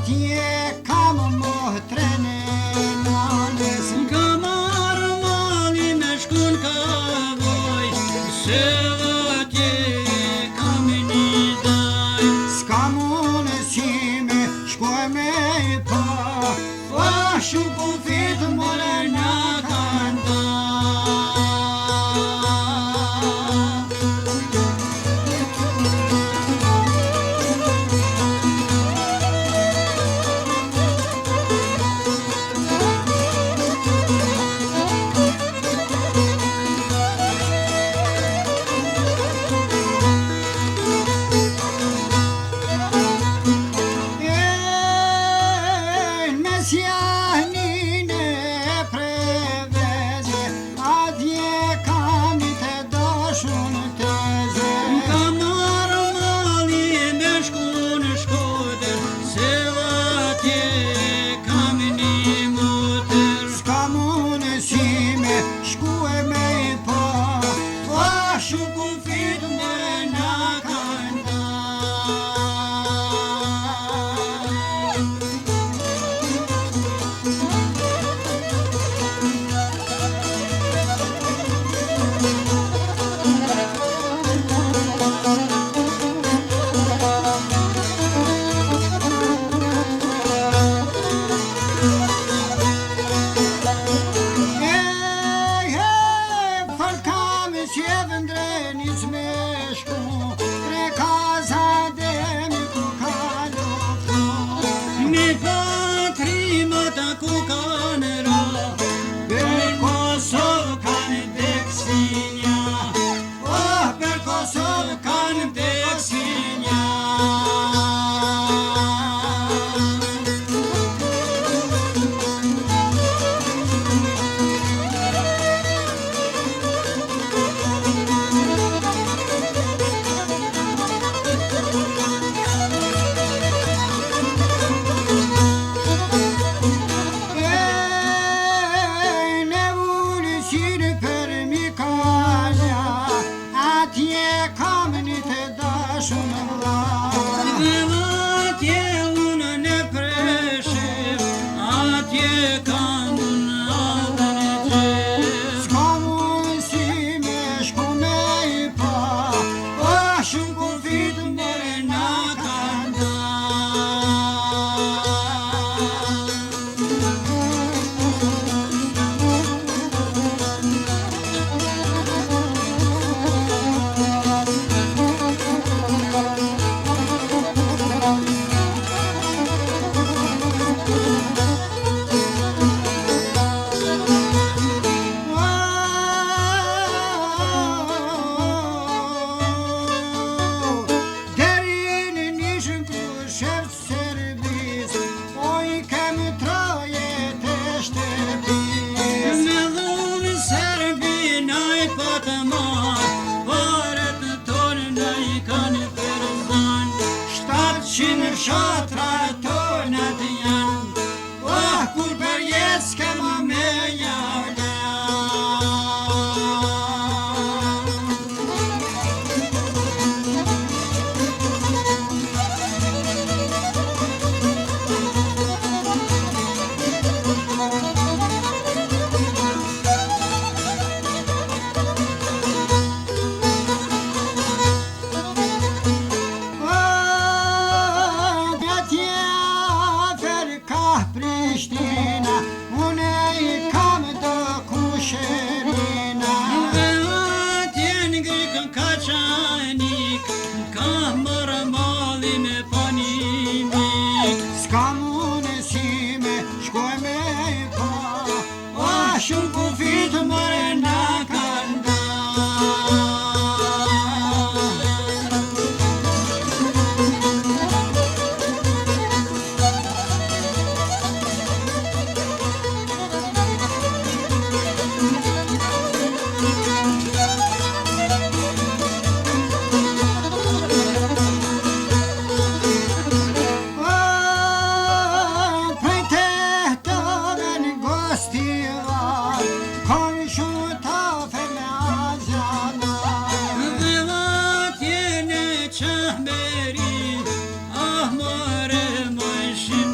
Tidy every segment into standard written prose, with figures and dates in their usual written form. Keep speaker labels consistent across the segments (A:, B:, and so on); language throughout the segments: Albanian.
A: atje kam mohtren e nanes.
B: Ka marrë mali me shkun kavoj, se atje kam një daj.
A: S'ka mundësi me shkoj me I pa, fashu kufit more na kanë daj. Sjahnin e preveze, atje kam një të dashun teze.
B: Ka marrë mali me shkun Shkodër, se atje kam një motër.
A: S'ka mundësi me shkue me I pa, fashu kufit me na kanë daj. Qevën drenis me shku, tre kaza demi ku ka luftu.
B: Me patrimat ku kanë ra,
A: Per Kosovë kanë deksinja, oh, per Kosovë kanë deksinja. Kam një të dashun vlla,
B: dhe atje unë në preshim, atje kam unë adën e gjep.
A: s'ka mundësi me shku me I pa, fashu kufit more na kanë daj. Shatra tonat janë, oh, kur për jes kema me jala. Prishtina, une I kam do kusherina.
B: Dhe atje në Grikën ka qanik, ka marrë mali me panimik.
A: S'ka mundësi me shkoj me I pa, fashu kufit more na kanë daj.
B: Qahmeri, ah more më shim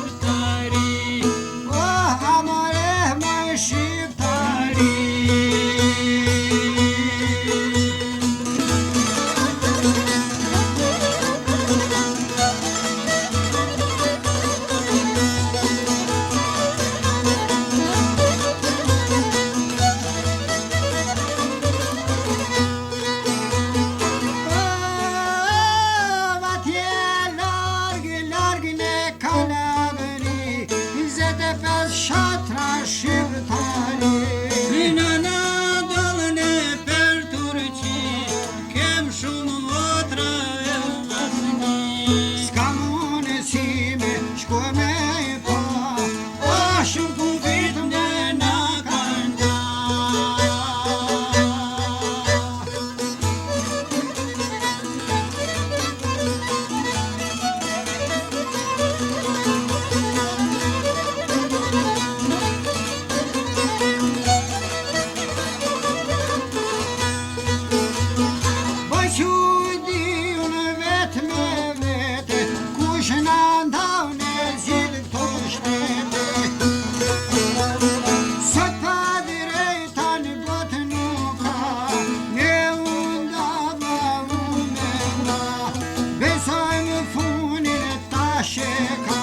A: ka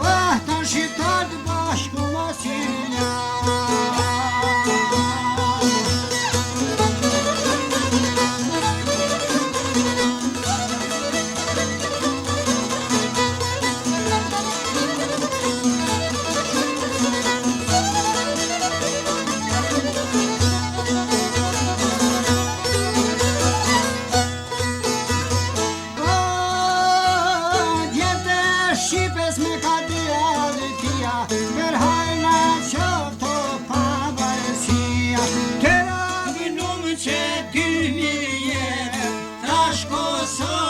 A: Vahtan shqiptar të bashku Masilja Shqipes me ka dhja dhe tia Për hajna qofto pavarësia
B: Kera vinum që ty mi jetë Tash Kosovë